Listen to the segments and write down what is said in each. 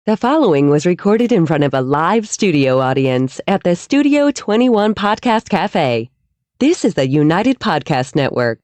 The following was recorded in front of a live studio audience at the Studio 21 Podcast Cafe. This is the United Podcast Network.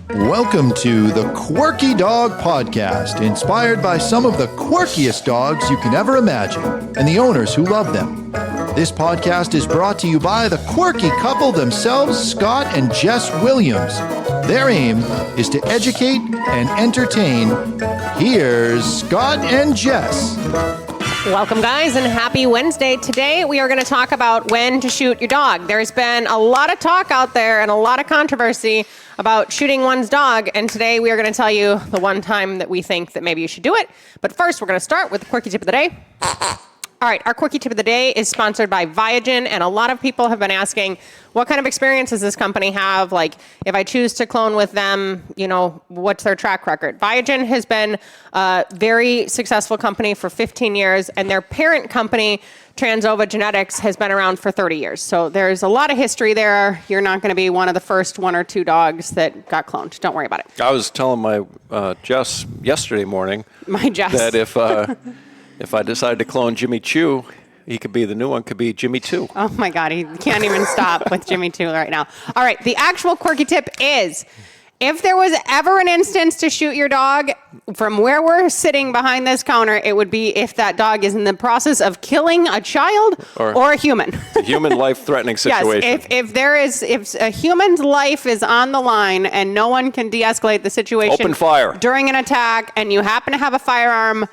Welcome to the Quirky Dog Podcast, inspired by some of the quirkiest dogs you can ever imagine and the owners who love them. This podcast is brought to you by the quirky couple themselves, Scott and Jess Williams. Their aim is to educate and entertain. Here's Scott and Jess. Welcome, guys, and happy Wednesday. Today, we are going to talk about when to shoot your dog. There's been a lot of talk out there and a lot of controversy about shooting one's dog, and today we are going to tell you the one time that we think that maybe you should do it. But first, we're going to start with the quirky tip of the day. All right, our quirky tip of the day is sponsored by Viagen, and a lot of people have been asking, what kind of experience does this company have? Like, if I choose to clone with them, you know, what's their track record? Viagen has been a very successful company for 15 years, and their parent company, Transova Genetics, has been around for 30 years. So there's a lot of history there. You're not going to be one of the first one or two dogs that got cloned. Don't worry about it. I was telling my Jess yesterday morning that if I decide to clone Jimmy Choo, he could be the new one, could be Jimmy 2. Oh my God, he can't even stop with Jimmy 2 right now. All right, the actual quirky tip is, if there was ever an instance to shoot your dog, from where we're sitting behind this counter, it would be if that dog is in the process of killing a child or a human. A human life-threatening situation. Yes, if a human's life is on the line and no one can de-escalate the situation Open fire during an attack, and you happen to have a firearm,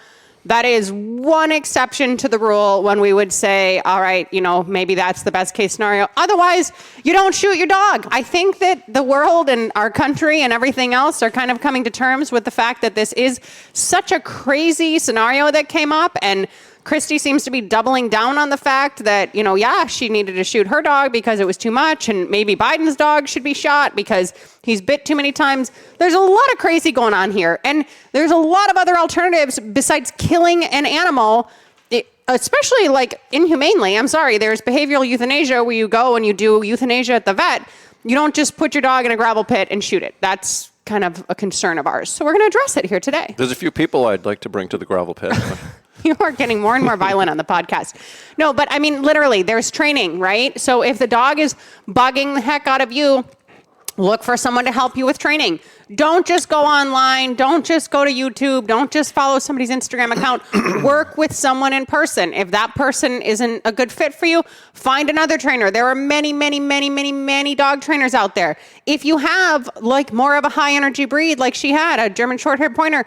that is one exception to the rule when we would say, all right, you know, maybe that's the best case scenario. Otherwise, you don't shoot your dog. I think that the world and our country and everything else are kind of coming to terms with the fact that this is such a crazy scenario that came up, and Kristi seems to be doubling down on the fact that, you know, yeah, she needed to shoot her dog because it was too much, and maybe Biden's dog should be shot because he's bit too many times. There's a lot of crazy going on here, and there's a lot of other alternatives besides killing an animal, especially like inhumanely. I'm sorry, there's behavioral euthanasia where you go and you do euthanasia at the vet. You don't just put your dog in a gravel pit and shoot it. That's kind of a concern of ours. So we're going to address it here today. There's a few people I'd like to bring to the gravel pit. You are getting more and more violent on the podcast. No, but I mean, literally, there's training, right? So if the dog is bugging the heck out of you, look for someone to help you with training. Don't just go online. Don't just go to YouTube. Don't just follow somebody's Instagram account. Work with someone in person. If that person isn't a good fit for you, find another trainer. There are many, many, many, many, many dog trainers out there. If you have like more of a high energy breed, like she had, a German short-haired pointer,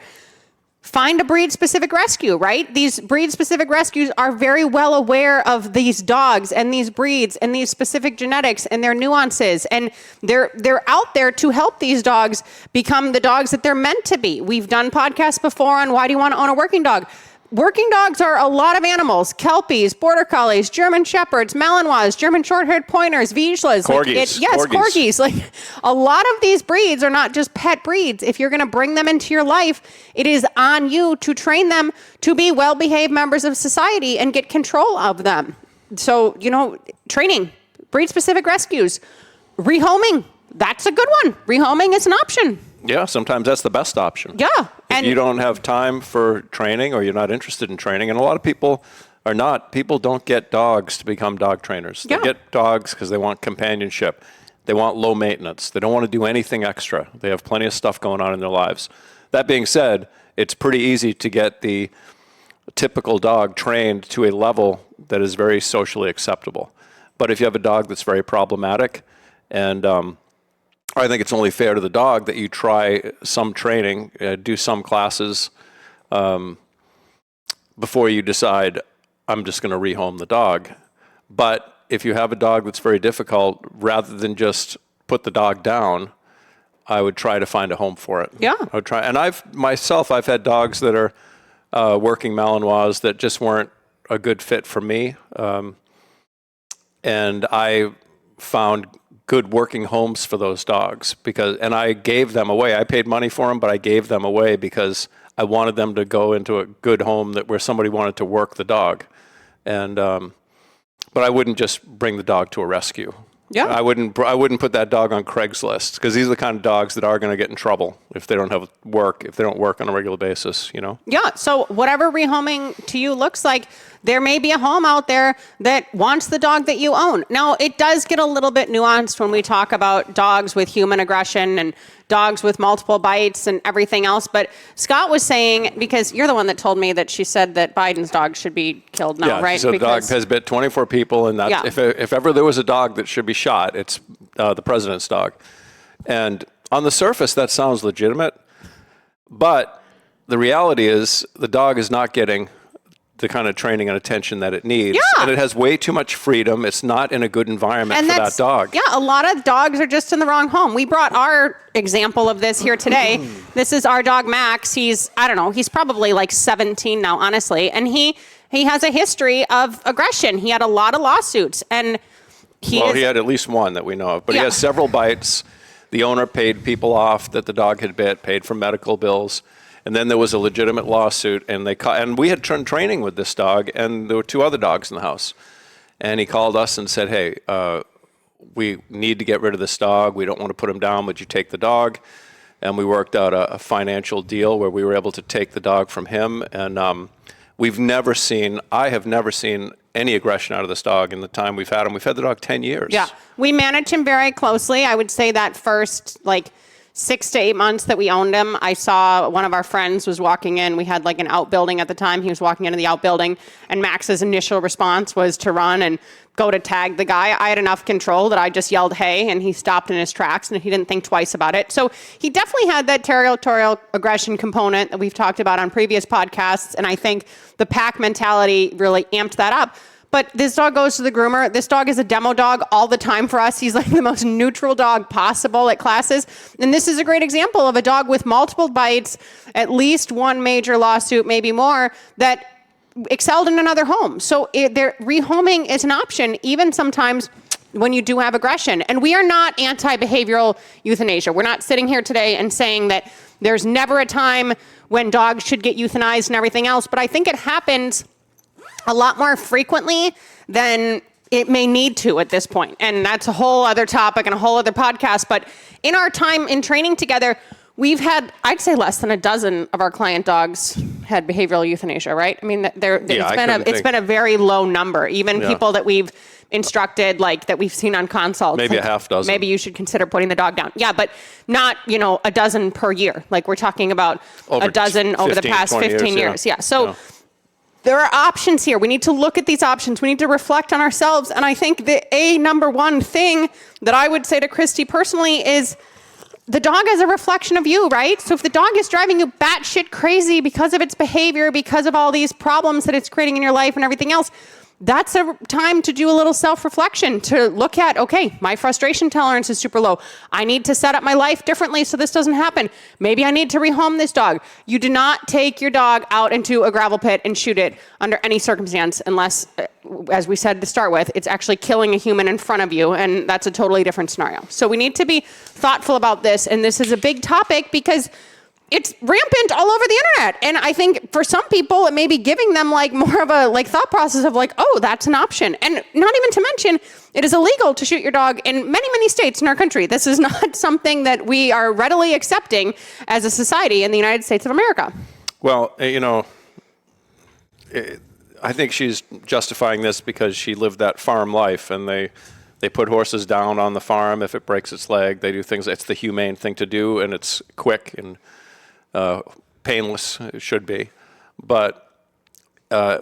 find a breed-specific rescue, right? These breed-specific rescues are very well aware of these dogs and these breeds and these specific genetics and their nuances. And they're out there to help these dogs become the dogs that they're meant to be. We've done podcasts before on why do you want to own a working dog? Working dogs are a lot of animals: Kelpies, Border Collies, German Shepherds, Malinois, German Short-haired Pointers, Vizslas. Corgis. Like, a lot of these breeds are not just pet breeds. If you're going to bring them into your life, it is on you to train them to be well-behaved members of society and get control of them. So, you know, training, breed-specific rescues, rehoming, that's a good one. Rehoming is an option. Yeah, sometimes that's the best option. Yeah. If you don't have time for training or you're not interested in training, and a lot of people are not, people don't get dogs to become dog trainers. Yeah. They get dogs because they want companionship. They want low maintenance. They don't want to do anything extra. They have plenty of stuff going on in their lives. That being said, it's pretty easy to get the typical dog trained to a level that is very socially acceptable. But if you have a dog that's very problematic, and I think it's only fair to the dog that you try some training, do some classes before you decide, I'm just going to rehome the dog. But if you have a dog that's very difficult, rather than just put the dog down, I would try to find a home for it. Yeah. I would try. And I've had dogs that are working Malinois that just weren't a good fit for me. And I found good working homes for those dogs and I gave them away. I paid money for them, but I gave them away because I wanted them to go into a good home where somebody wanted to work the dog. And but I wouldn't just bring the dog to a rescue. Yeah. I wouldn't put that dog on Craigslist because these are the kind of dogs that are going to get in trouble. if they don't have work, if they don't work on a regular basis, you know? Yeah. So whatever rehoming to you looks like, there may be a home out there that wants the dog that you own. Now, it does get a little bit nuanced when we talk about dogs with human aggression and dogs with multiple bites and everything else. But Scott was saying, because you're the one that told me that she said that Biden's dog should be killed now, right? She said the dog has bit 24 people, and that's, if ever there was a dog that should be shot, it's the president's dog. And on the surface, that sounds legitimate, but the reality is the dog is not getting the kind of training and attention that it needs. Yeah. And it has way too much freedom. It's not in a good environment for that dog. Yeah, a lot of dogs are just in the wrong home. We brought our example of this here today. This is our dog, Max. He's, I don't know, he's probably like 17 now, honestly. And he has a history of aggression. He had a lot of lawsuits. And he had at least one that we know of. But he has several bites. The owner paid people off that the dog had bit, paid for medical bills. And then there was a legitimate lawsuit, and and we had training with this dog, and there were 2 other dogs in the house. And he called us and said, hey, we need to get rid of this dog. We don't want to put him down. Would you take the dog? And we worked out a financial deal where we were able to take the dog from him. And I have never seen any aggression out of this dog in the time we've had him. We've had the dog 10 years. Yeah, we manage him very closely. I would say that first, 6 to 8 months that we owned him, I saw one of our friends was walking in. We had an outbuilding at the time. He was walking into the outbuilding, and Max's initial response was to run and go to tag the guy. I had enough control that I just yelled, hey, and he stopped in his tracks, and he didn't think twice about it. So he definitely had that territorial aggression component that we've talked about on previous podcasts, and I think the pack mentality really amped that up. But this dog goes to the groomer. This dog is a demo dog all the time for us. He's the most neutral dog possible at classes. And this is a great example of a dog with multiple bites, at least one major lawsuit, maybe more, that excelled in another home. So rehoming is an option, even sometimes when you do have aggression. And we are not anti-behavioral euthanasia. We're not sitting here today and saying that there's never a time when dogs should get euthanized and everything else. But I think it happens a lot more frequently than it may need to at this point. And that's a whole other topic and a whole other podcast. But in our time in training together, we've had, I'd say, less than a dozen of our client dogs had behavioral euthanasia, right? I mean, it's been a very low number. Even people that we've instructed, that we've seen on consults. Maybe a half dozen. Maybe you should consider putting the dog down. Yeah, but not, a dozen per year. We're talking about a dozen over the past 15 years. Yeah. So there are options here. We need to look at these options. We need to reflect on ourselves. And I think the number one thing that I would say to Kristi personally is the dog is a reflection of you, right? So if the dog is driving you batshit crazy because of its behavior, because of all these problems that it's creating in your life and everything else, that's a time to do a little self-reflection, to look at, okay, my frustration tolerance is super low. I need to set up my life differently so this doesn't happen. Maybe I need to rehome this dog. You do not take your dog out into a gravel pit and shoot it under any circumstance unless, as we said to start with, it's actually killing a human in front of you, and that's a totally different scenario. So we need to be thoughtful about this, and this is a big topic because it's rampant all over the internet. And I think for some people, it may be giving them more of a thought process of oh, that's an option. And not even to mention, it is illegal to shoot your dog in many, many states in our country. This is not something that we are readily accepting as a society in the United States of America. Well, I think she's justifying this because she lived that farm life, and they put horses down on the farm if it breaks its leg. They do things. It's the humane thing to do, and it's quick and painless. It should be, but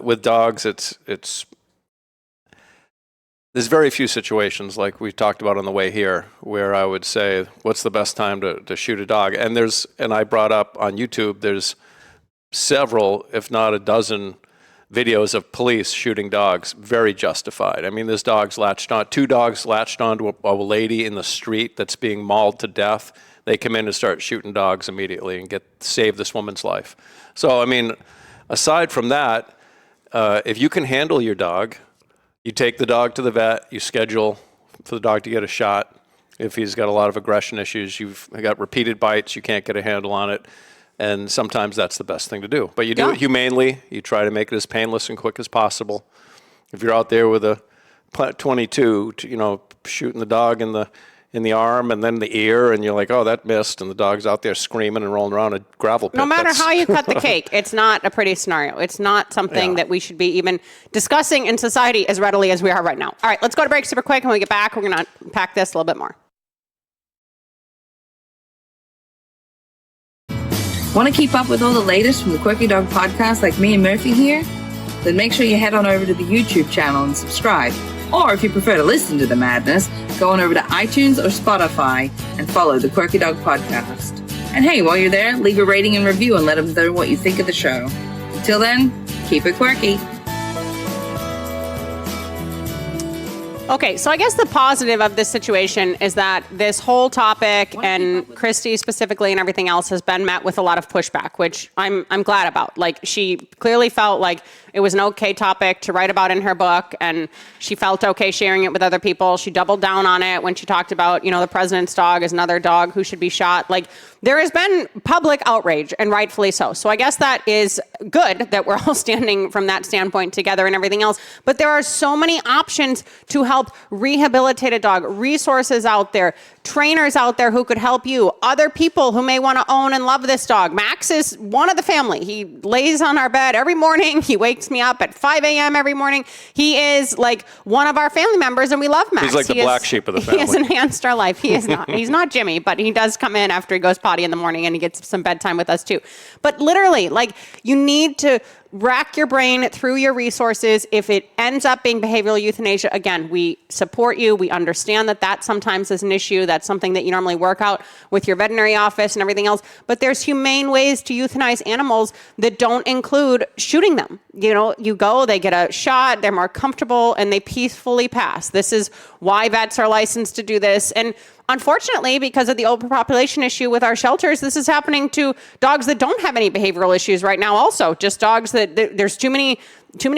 with dogs, it's there's very few situations like we talked about on the way here where I would say, what's the best time to shoot a dog? And I brought up on YouTube, there's several, if not a dozen, videos of police shooting dogs, very justified. I mean, there's two dogs latched onto a lady in the street that's being mauled to death. They come in and start shooting dogs immediately and save this woman's life. So, I mean, aside from that, if you can handle your dog, you take the dog to the vet, you schedule for the dog to get a shot. If he's got a lot of aggression issues, you've got repeated bites, you can't get a handle on it. And sometimes that's the best thing to do. But you do it humanely. You try to make it as painless and quick as possible. If you're out there with a .22, shooting the dog in in the arm and then the ear, and you're like, oh, that missed, and the dog's out there screaming and rolling around a gravel pit. No matter how you cut the cake, it's not a pretty scenario. It's not something that we should be even discussing in society as readily as we are right now. All right, let's go to break super quick. When we get back, we're going to unpack this a little bit more. Want to keep up with all the latest from the Quirky Dog Podcast like me and Murphy here? Then make sure you head on over to the YouTube channel and subscribe. Or if you prefer to listen to the madness, go on over to iTunes or Spotify and follow the Quirky Dog Podcast. And hey, while you're there, leave a rating and review and let them know what you think of the show. Until then, keep it quirky. Okay, so I guess the positive of this situation is that this whole topic and Kristi specifically and everything else has been met with a lot of pushback, which I'm glad about. Like, she clearly felt like it was an okay topic to write about in her book, and she felt okay sharing it with other people. She doubled down on it when she talked about, the president's dog is another dog who should be shot. Like, there has been public outrage, and rightfully so. So I guess that is good that we're all standing from that standpoint together and everything else. But there are so many options to help rehabilitate a dog, resources out there, trainers out there who could help you, other people who may want to own and love this dog. Max is one of the family. He lays on our bed every morning. He wakes me up at 5 a.m. every morning. He is like one of our family members, and we love Max. He's like the black sheep of the family. He has enhanced our life. He is not. He's not Jimmy, but he does come in after he goes potty in the morning, and he gets some bedtime with us too. But literally, you need to rack your brain through your resources. If it ends up being behavioral euthanasia, again, we support you. We understand that sometimes is an issue. That's something that you normally work out with your veterinary office and everything else. But there's humane ways to euthanize animals that don't include shooting them. You go, they get a shot, they're more comfortable, and they peacefully pass. This is why vets are licensed to do this. And unfortunately, because of the overpopulation issue with our shelters, this is happening to dogs that don't have any behavioral issues right now also. Just dogs that there's too many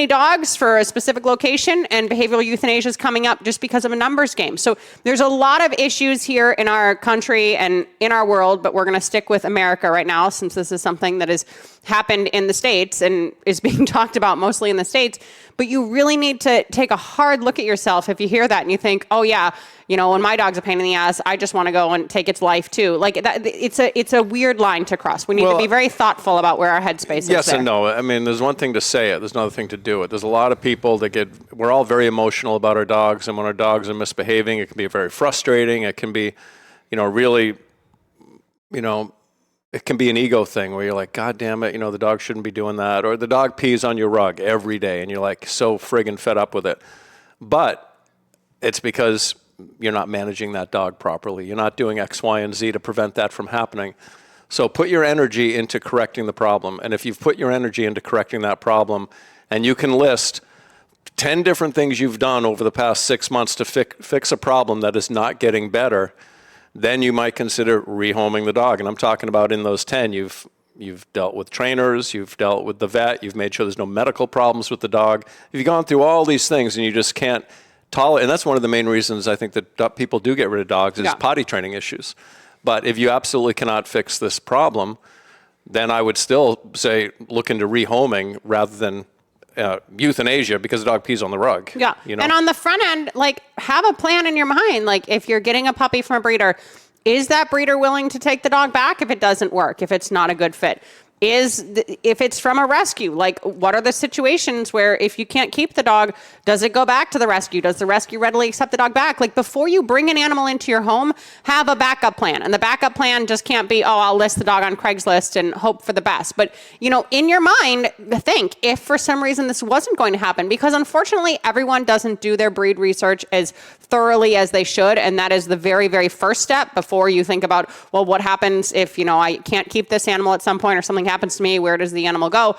dogs for a specific location, and behavioral euthanasia is coming up just because of a numbers game. So there's a lot of issues here in our country and in our world, but we're going to stick with America right now since this is something that has happened in the States and is being talked about mostly in the States. But you really need to take a hard look at yourself if you hear that and you think, oh yeah, when my dog's a pain in the ass, I just want to go and take its life too. Like that, it's a weird line to cross. We need to be very thoughtful about where our headspace is. Yes there. and no. I mean, there's one thing to say it. There's another thing to do it. There's a lot of people that we're all very emotional about our dogs, and when our dogs are misbehaving, it can be very frustrating. It can be, really, it can be an ego thing where you're like, God damn it, the dog shouldn't be doing that. Or the dog pees on your rug every day, and you're like so friggin' fed up with it. But it's because you're not managing that dog properly. You're not doing X, Y, and Z to prevent that from happening. So put your energy into correcting the problem. And if you've put your energy into correcting that problem, and you can list 10 different things you've done over the past 6 months to fix a problem that is not getting better, then you might consider rehoming the dog. And I'm talking about in those 10, you've dealt with trainers, you've dealt with the vet, you've made sure there's no medical problems with the dog. If you've gone through all these things and you just can't tolerate, and that's one of the main reasons I think that people do get rid of dogs is potty training issues. But if you absolutely cannot fix this problem, then I would still say look into rehoming rather than euthanasia because the dog pees on the rug. Yeah. And on the front end, have a plan in your mind. If you're getting a puppy from a breeder, is that breeder willing to take the dog back if it doesn't work, if it's not a good fit? If it's from a rescue, what are the situations where if you can't keep the dog, does it go back to the rescue? Does the rescue readily accept the dog back? Before you bring an animal into your home, have a backup plan. And the backup plan just can't be, I'll list the dog on Craigslist and hope for the best. But, in your mind, think if for some reason this wasn't going to happen, because unfortunately everyone doesn't do their breed research as thoroughly as they should. And that is the very, very first step before you think about, well, what happens if, I can't keep this animal at some point or something happens to me, where does the animal go?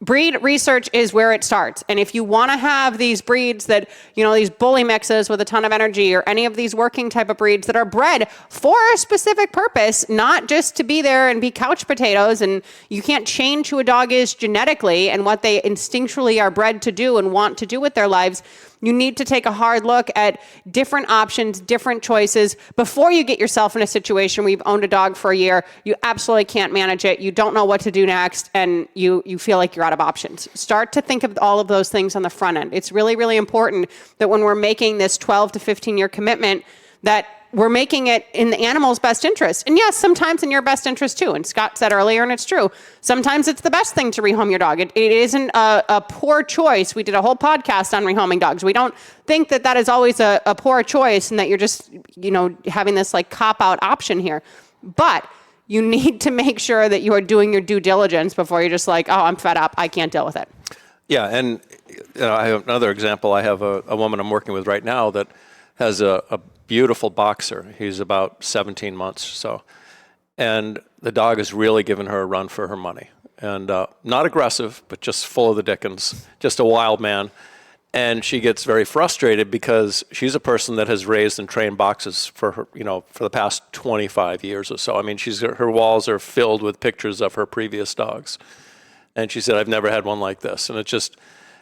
Breed research is where it starts. And if you want to have these breeds that, these bully mixes with a ton of energy, or any of these working type of breeds that are bred for a specific purpose, not just to be there and be couch potatoes, and you can't change who a dog is genetically and what they instinctually are bred to do and want to do with their lives, you need to take a hard look at different options, different choices before you get yourself in a situation where you've owned a dog for a year, you absolutely can't manage it, you don't know what to do next, and you feel like you're out of options. Start to think of all of those things on the front end. It's really, really important that when we're making this 12 to 15 year commitment, that we're making it in the animal's best interest. And yes, sometimes in your best interest too. And Scott said earlier, and it's true, sometimes it's the best thing to rehome your dog. It isn't a poor choice. We did a whole podcast on rehoming dogs. We don't think that that is always a poor choice and that you're just, having this like cop-out option here. But you need to make sure that you are doing your due diligence before you're just like, oh, I'm fed up, I can't deal with it. Yeah, and I have another example. I have a woman I'm working with right now that has a beautiful boxer. He's about 17 months or so. And the dog has really given her a run for her money. And not aggressive, but just full of the dickens, just a wild man. And she gets very frustrated because she's a person that has raised and trained boxers for her, for the past 25 years or so. I mean, her walls are filled with pictures of her previous dogs. And she said, I've never had one like this. And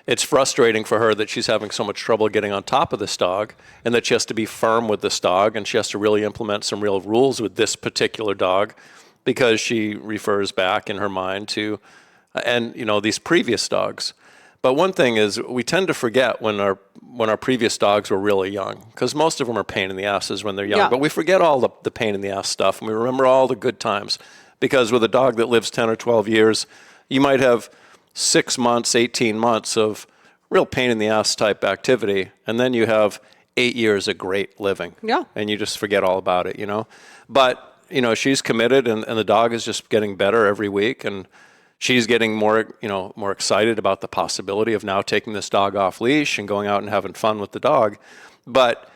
it's frustrating for her that she's having so much trouble getting on top of this dog and that she has to be firm with this dog and she has to really implement some real rules with this particular dog because she refers back in her mind to, these previous dogs. But one thing is we tend to forget when our previous dogs were really young, because most of them are pain in the asses when they're young. Yeah. But we forget all the pain in the ass stuff, and we remember all the good times. Because with a dog that lives 10 or 12 years, you might have 6 months, 18 months of real pain in the ass type activity, and then you have 8 years of great living. Yeah. And you just forget all about it, But, she's committed, and the dog is just getting better every week, and she's getting more excited about the possibility of now taking this dog off leash and going out and having fun with the dog. But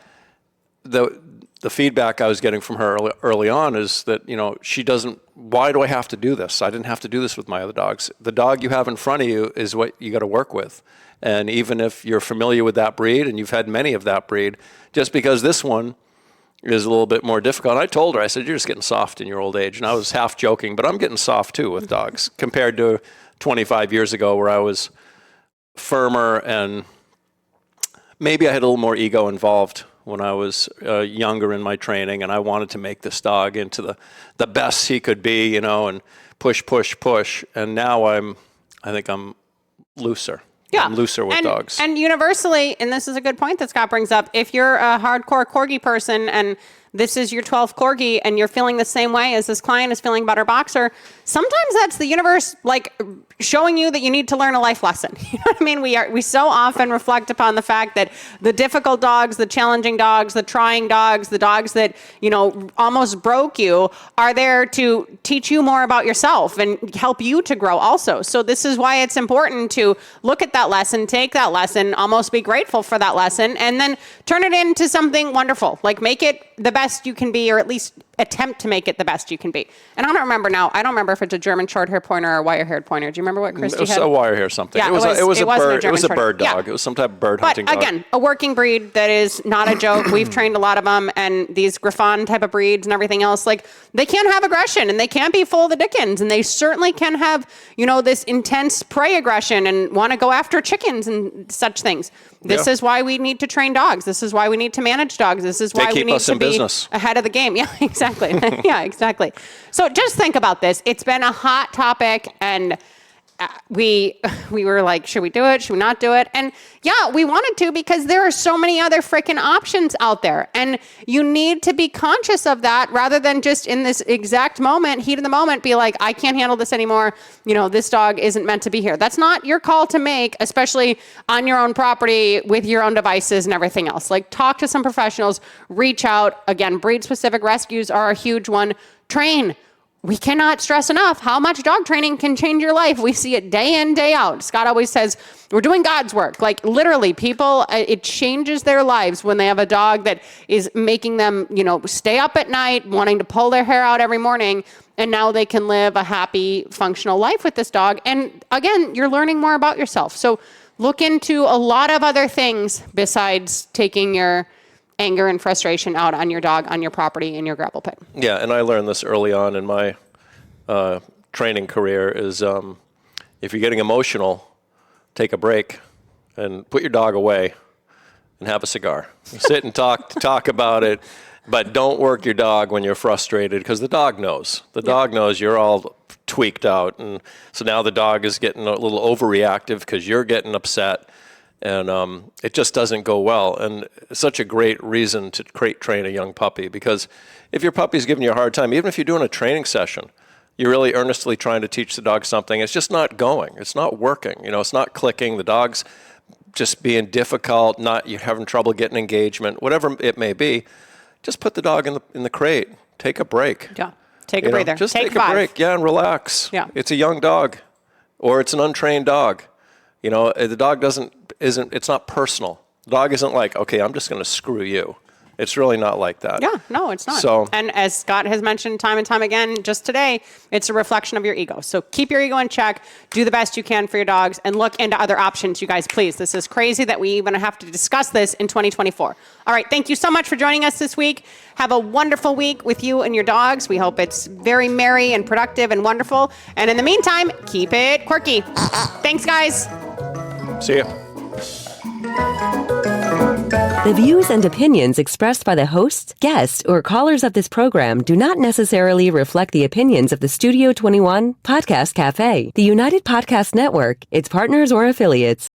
the feedback I was getting from her early on is that, she doesn't, why do I have to do this? I didn't have to do this with my other dogs. The dog you have in front of you is what you got to work with. And even if you're familiar with that breed and you've had many of that breed, just because this one is a little bit more difficult. I told her, I said, you're just getting soft in your old age. And I was half joking, but I'm getting soft too with dogs compared to 25 years ago where I was firmer and maybe I had a little more ego involved when I was younger in my training, and I wanted to make this dog into the best he could be, and push. And now I think I'm looser. Yeah. I'm looser with dogs. And universally, and this is a good point that Scott brings up, if you're a hardcore corgi person and this is your 12th corgi and you're feeling the same way as this client is feeling about her boxer, sometimes that's the universe showing you that you need to learn a life lesson. You know what I mean? We so often reflect upon the fact that the difficult dogs, the challenging dogs, the trying dogs, the dogs that, almost broke you are there to teach you more about yourself and help you to grow also. So this is why it's important to look at that lesson, take that lesson, almost be grateful for that lesson, and then turn it into something wonderful. Make it the best you can be, or at least attempt to make it the best you can be. And I don't remember now. I don't remember if it's a German short-haired pointer or a wire-haired pointer. Do you remember what Kristi had? It was a wire-hair something. Yeah, it was a bird. It was a bird dog. Yeah. It was some type of bird hunting dog. But again, a working breed that is not a joke. We've trained a lot of them, and these Griffon type of breeds and everything else, they can have aggression and they can be full of the dickens, and they certainly can have, this intense prey aggression and want to go after chickens and such things. This is why we need to train dogs. This is why we need to manage dogs. This is why we need to be ahead of the game. Yeah, exactly. Yeah, exactly. So just think about this. It's been a hot topic, and we were like, should we do it? Should we not do it? And yeah, we wanted to because there are so many other freaking options out there. And you need to be conscious of that rather than just in this exact moment, heat of the moment, be like, I can't handle this anymore. This dog isn't meant to be here. That's not your call to make, especially on your own property with your own devices and everything else. Talk to some professionals, reach out. Again, breed-specific rescues are a huge one. Train. We cannot stress enough how much dog training can change your life. We see it day in, day out. Scott always says, we're doing God's work. Literally, people, it changes their lives when they have a dog that is making them, stay up at night, wanting to pull their hair out every morning. And now they can live a happy, functional life with this dog. And again, you're learning more about yourself. So look into a lot of other things besides taking your anger and frustration out on your dog, on your property, in your gravel pit. Yeah, and I learned this early on in my training career is if you're getting emotional, take a break and put your dog away and have a cigar. Sit and talk about it, but don't work your dog when you're frustrated because the dog knows. The dog knows you're all tweaked out, and so now the dog is getting a little overreactive because you're getting upset. And it just doesn't go well. And it's such a great reason to train a young puppy, because if your puppy's giving you a hard time, even if you're doing a training session, you're really earnestly trying to teach the dog something, it's just not going. It's not working. It's not clicking. The dog's just being difficult, you're having trouble getting engagement, whatever it may be. Just put the dog in the crate. Take a break. Yeah. Take a breather. Just take 5. a break. Yeah, and relax. Yeah. It's a young dog, or it's an untrained dog. The dog it's not personal. The dog isn't like, okay, I'm just going to screw you. It's really not like that. Yeah, no, it's not. So, and as Scott has mentioned time and time again, just today, it's a reflection of your ego. So keep your ego in check, do the best you can for your dogs, and look into other options, you guys, please. This is crazy that we even have to discuss this in 2024. All right, thank you so much for joining us this week. Have a wonderful week with you and your dogs. We hope it's very merry and productive and wonderful. And in the meantime, keep it quirky. Thanks, guys. see ya. The views and opinions expressed by the hosts, guests, or callers of this program do not necessarily reflect the opinions of the Studio 21 Podcast Cafe, the United Podcast Network, its partners, or affiliates.